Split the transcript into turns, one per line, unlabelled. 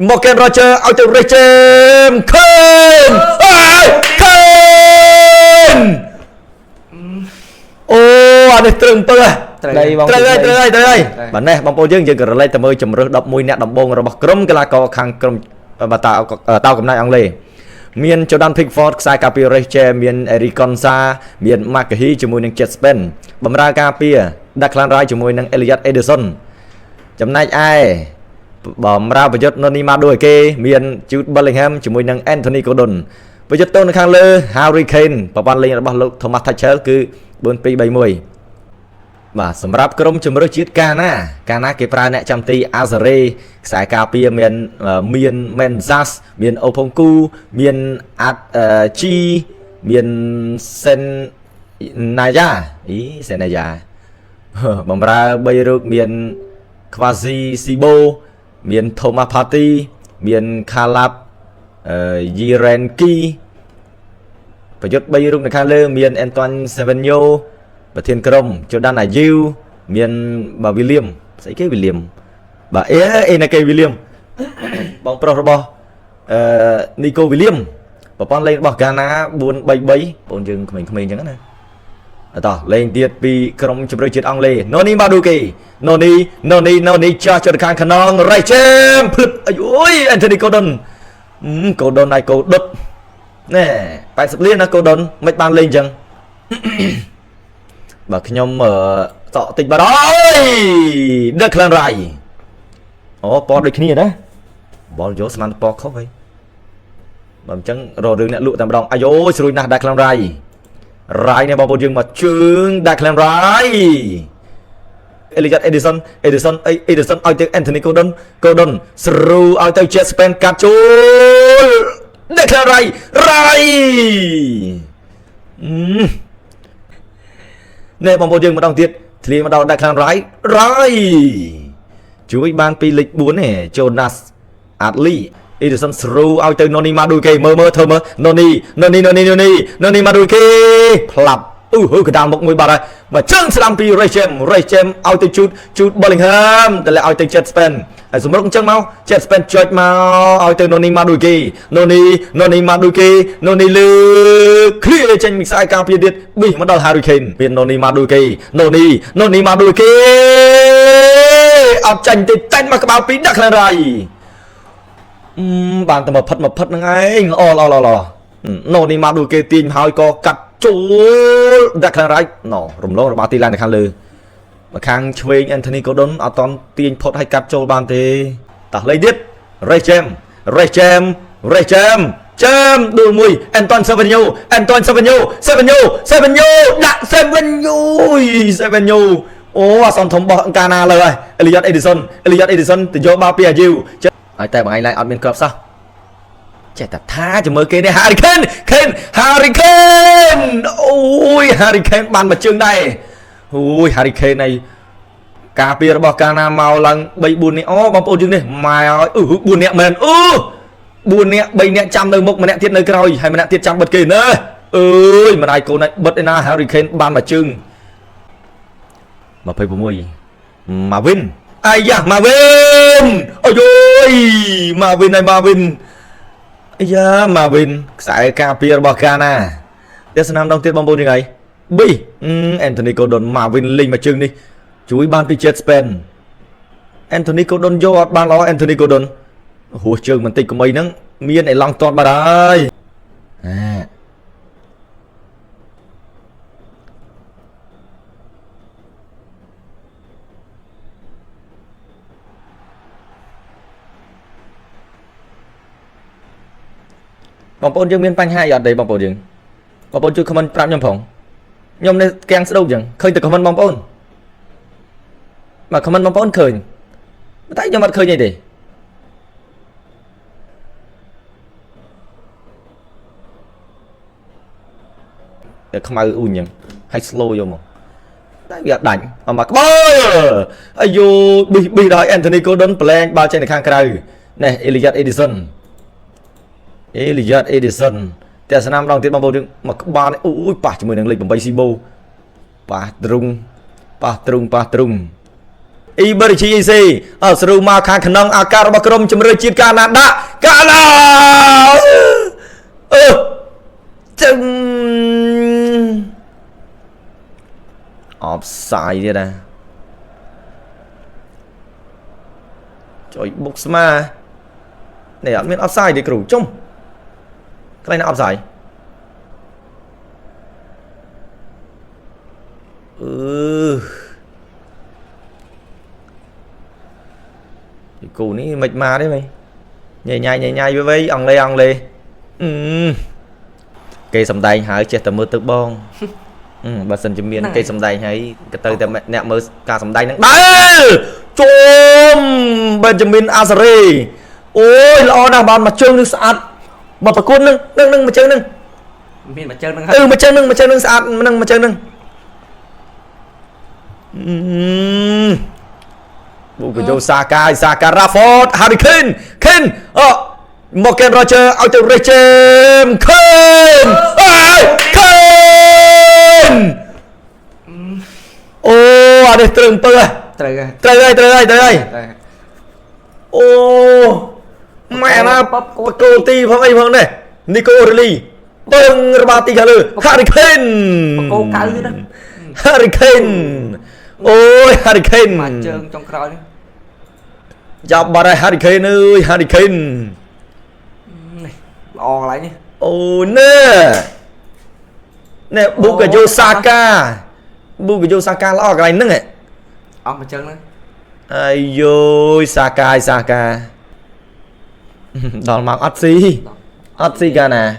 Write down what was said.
Morgan Roger ឲ្យទៅ Rachem Kane អូអានេះត្រឹមពើត្រូវហើយបាទនេះបងប្អូនយើងក៏រលែកទៅមើលជំរឿស11អ្នកដំបូងរបស់ក្រុមកីឡាករខាងក្រុមបាតាតៅកំណាយអង់គ្លេសមាន Jordan Pickford ខ្សែការពារ Rachem មាន Eric Konsa មាន McGahey ជាមួយនឹង Jet Spence បម្រើការពារ Declan Rice ជាមួយនឹង Elliot Ederson ចំណែកឯបំរើប្រយុទ្ធ Noni Madueke មាន Jude Bellingham ជាមួយនឹង Anthony Gordon ប្រយុទ្ធទៅនៅខាងលើ Harry Kane ប្រព័ន្ធលេងរបស់លោក Thomas Tuchel គឺ 4-2-3-1 បាទសម្រាប់ក្រុមជម្រើសជាតិកាណាគេប្រើអ្នកចាំទី Azare ខ្សែការពារមាន Mensas មាន Oponku មាន G មាន Senaya បំរើ3រូបមាន Quasi Sibo មាន Thomas Partey មាន Calab Yirenki ប្រយុទ្ធ3រូបនៅខាងលើមាន Antoine Semenyo ប្រធានក្រុម Jordan Ayew មានបាទ William ស្អីគេ William បាទអេណាគេ William បងប្រុសរបស់Nico William ប្រព័ន្ធលេងរបស់ Ghana 4-3-3 បងយើងក្មេងៗអញ្ចឹងណាតោះលេងទៀតពីក្រុមជម្រើសជាតិអង់គ្លេស Noni Madueke Noni ចាស់ចុះខាងខ្នង Rachem ភ្លឹបអុយ Anthony Gordon Gordon ឯកោដុតណែ80លានណា Gordon មិនបានលេងអញ្ចឹងបាទខ្ញុំតក់តិចបាទអើយ Declan Rice អូពណ៌ដូចគ្នាណាបលយកស្មានពណ៌ខុសហីបើអញ្ចឹងរករឿងអ្នកលក់តែម្ដងអាយអូស្រួយណាស់ Declan Rice នេះបងប្អូនយើងមកជើង Declan Rice Elliot Ederson ឲ្យទៅ Anthony Gordon ស្រូឲ្យទៅ Jet Spence កាត់ចូល Declan Rice នេះបងប្អូនយើងម្ដងទៀតធ្លាមកដល់ Declan Rice ជួយបានពីលេខ4នេះ Jonas Adli Ederson ស្រូឲ្យទៅ Noni Madueke មើលធ្វើមើល Noni Madueke ផ្លាប់កដាលមុខមួយបាត់ហើយមកជើងស្ដាំពី Rachem ឲ្យទៅ Jude Bellingham ទៅឲ្យទៅ Jet Spence ហើយសម្រុកអញ្ចឹងមក Jet Spence ចុចមកឲ្យទៅ Noni Madueke Noni លើឃ្លៀចេញពីខ្សែការពារទៀតប៊ីសមកដល់ Harry Kane មាន Noni Madueke Noni Madueke អត់ចាញ់ទេចាញ់មកក្បាលពី Declan Rice បានតែមកផិតហ្នឹងឯងល្អNoni Madueke ទាញហើយក៏កាត់ចូល Declan Rice រំលងរបស់ទីឡាននៅខាងលើមកខាងឆ្វេង Anthony Gordon អត់តន់ទាញផុតឲ្យកាត់ចូលបានទេតោះលេងទៀត Rachem ដួលមួយ Antoine Semenyo ដាក់ Semenyo អូអាសនធំបោះកាណាលើហើយ Elliot Ederson ទៅយកបាល់ពី Ayew ហើយតែបងឯងឡើងអត់មានគ្រាប់សោះចេះតែថាចាំមើលគេនេះ Harry Kane អូយ Harry Kane បានមួយជើងដែរអូយ Harry Kane នេះការពាររបស់កាណាមកឡើង 3-4 នាក់អូបងប្អូនយើងនេះម៉ែឲ្យ4នាក់មែន4នាក់3នាក់ចាំនៅមុខម្នាក់ទៀតនៅក្រោយហើយម្នាក់ទៀតចាំបិទគេណាអើយមិនអាយកូនឯងបិទឯណា Harry Kane បានមួយជើង26 Marvin អាយ៉ា Marvin អូយ Marvin អាយ៉ា Marvin ខ្សែការពាររបស់កាណាតែស្នាមដងទៀតបងប្អូនยังไง B Anthony Gordon Marvin លេងមួយជើងនេះជួយបានពី Jet Spence Anthony Gordon យកអត់បានល្អ Anthony Gordon ហួសជើងបន្តិចកុំអីហ្នឹងមានឯឡង់តតបាត់ហើយបងប្អូនយើងមានបញ្ហាអីអត់ទេបងប្អូនយើងបងប្អូនជួយ comment ប្រាប់ខ្ញុំផងខ្ញុំនេះកាំងស្ដោកអញ្ចឹងឃើញតែ comment បងប្អូនមក comment បងប្អូនឃើញតែខ្ញុំអត់ឃើញអីទេតែខ្មៅអ៊ូអញ្ចឹងហើយ slow យកមកតែវាអត់ដាច់មកក្បោអាយូប៊ីដល់ Anthony Gordon ប្លែងបាល់ចេញទៅខាងក្រៅនេះ Elliot Ederson តែស្នាមដងទៀតបងប្អូនយើងមកក្បាលអូយប៉ះជាមួយនឹងលេខ8 Sibo ប៉ះទ្រុង EBRGC ស្រូមកខាងក្នុងអាការរបស់ក្រុមជម្រើសជាតិកាណាដាកាណាចឹងអបសាយទៀតណាជួយបុកស្មានេះអត់មានអបសាយទេគ្រូចុំកន្លែងណាអបសាយគូនេះមិនមកទេmấy nhảy với ông lê cây sầm đay hãy chết tầm mưa tức bong bà sân chim miên cây sầm đay hãy cái tới tầm nẹt mưa cả sầm đay nắng đấy chôm Benjamin Azari ôi lo đang bàn mà chơi nước sạch mà bà côn nâng mà chơi nâng
miên mà chơi nâng
mà chơi nâng sạch nâng mà chơi nâng Bukayo Saka Rafford Harry Kane Morgan Roger Auto Rachem Kane ada terung pe trời mẹ nó Pacoti phong ấy phong này Nico O'Reilly bưng Rabati cả lư Harry Kane Harry Kane ôi Harry Kane
mà chơi trong cõi
dọc bà đây Harry Kane ơi Harry Kane
on lại nhé
ôi nè Bukayo Saka lo cái này nâng ấy
ông mà chơi nữa
ai ôi Saka đòn mặc Otsi cả nè